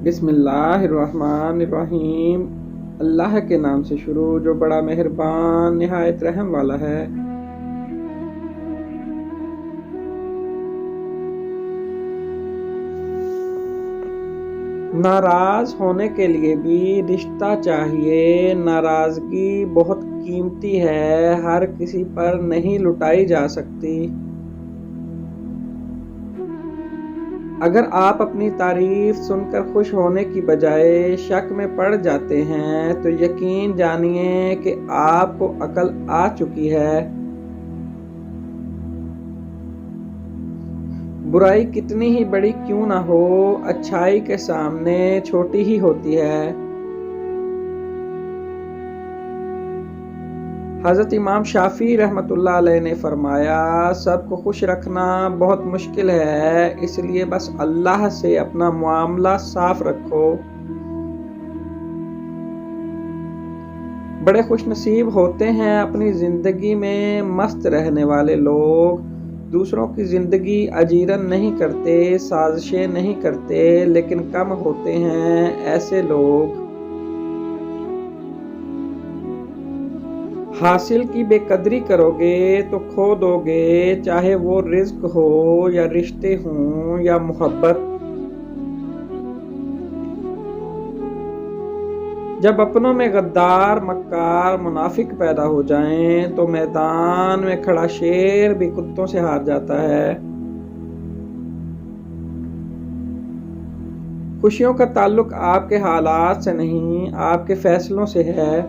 بسم اللہ الرحمن الرحیم۔ اللہ کے نام سے شروع جو بڑا مہربان نہایت رحم والا ہے۔ ناراض ہونے کے لیے بھی رشتہ چاہیے۔ ناراضگی بہت قیمتی ہے، ہر کسی پر نہیں لٹائی جا سکتی۔ اگر آپ اپنی تعریف سن کر خوش ہونے کی بجائے شک میں پڑ جاتے ہیں تو یقین جانیے کہ آپ کو عقل آ چکی ہے۔ برائی کتنی ہی بڑی کیوں نہ ہو، اچھائی کے سامنے چھوٹی ہی ہوتی ہے۔ حضرت امام شافعی رحمۃ اللہ علیہ نے فرمایا، سب کو خوش رکھنا بہت مشکل ہے، اس لیے بس اللہ سے اپنا معاملہ صاف رکھو۔ بڑے خوش نصیب ہوتے ہیں اپنی زندگی میں مست رہنے والے لوگ، دوسروں کی زندگی اجیرن نہیں کرتے، سازشیں نہیں کرتے، لیکن کم ہوتے ہیں ایسے لوگ۔ حاصل کی بے قدری کرو گے تو کھو دو گے، چاہے وہ رزق ہو یا رشتے ہوں یا محبت۔ جب اپنوں میں غدار، مکار، منافق پیدا ہو جائیں تو میدان میں کھڑا شیر بھی کتوں سے ہار جاتا ہے۔ خوشیوں کا تعلق آپ کے حالات سے نہیں، آپ کے فیصلوں سے ہے۔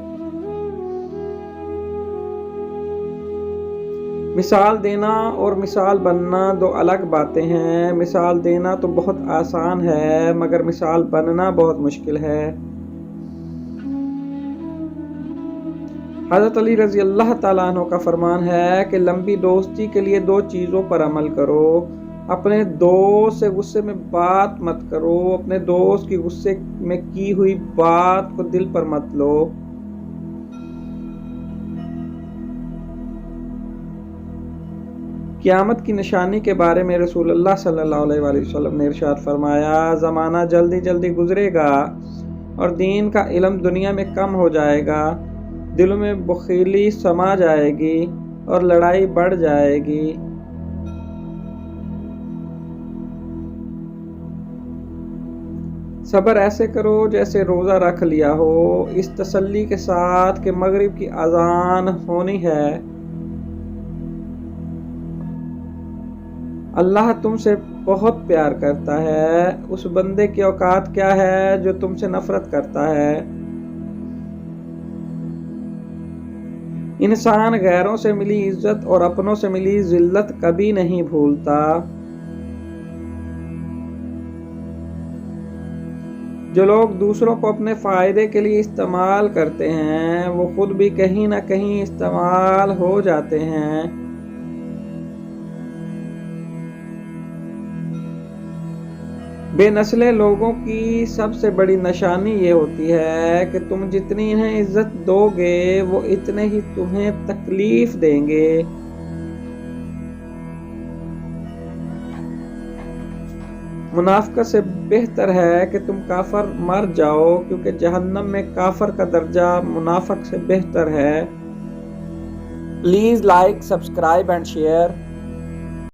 مثال دینا اور مثال بننا دو الگ باتیں ہیں۔ مثال دینا تو بہت آسان ہے، مگر مثال بننا بہت مشکل ہے۔ حضرت علی رضی اللہ تعالیٰ عنہ کا فرمان ہے کہ لمبی دوستی کے لیے دو چیزوں پر عمل کرو۔ اپنے دوست سے غصے میں بات مت کرو، اپنے دوست کی غصے میں کی ہوئی بات کو دل پر مت لو۔ قیامت کی نشانی کے بارے میں رسول اللہ صلی اللہ علیہ وآلہ وسلم نے ارشاد فرمایا، زمانہ جلدی جلدی گزرے گا اور دین کا علم دنیا میں کم ہو جائے گا، دلوں میں بخیلی سما جائے گی اور لڑائی بڑھ جائے گی۔ صبر ایسے کرو جیسے روزہ رکھ لیا ہو، اس تسلی کے ساتھ کہ مغرب کی اذان ہونی ہے۔ اللہ تم سے بہت پیار کرتا ہے، اس بندے کی اوقات کیا ہے جو تم سے نفرت کرتا ہے۔ انسان غیروں سے ملی عزت اور اپنوں سے ملی ذلت کبھی نہیں بھولتا۔ جو لوگ دوسروں کو اپنے فائدے کے لیے استعمال کرتے ہیں وہ خود بھی کہیں نہ کہیں استعمال ہو جاتے ہیں۔ بے نسلے لوگوں کی سب سے بڑی نشانی یہ ہوتی ہے کہ تم جتنی انہیں عزت دو گے وہ اتنے ہی تمہیں تکلیف دیں گے۔ منافقت سے بہتر ہے کہ تم کافر مر جاؤ، کیونکہ جہنم میں کافر کا درجہ منافق سے بہتر ہے۔ Please like, subscribe and share.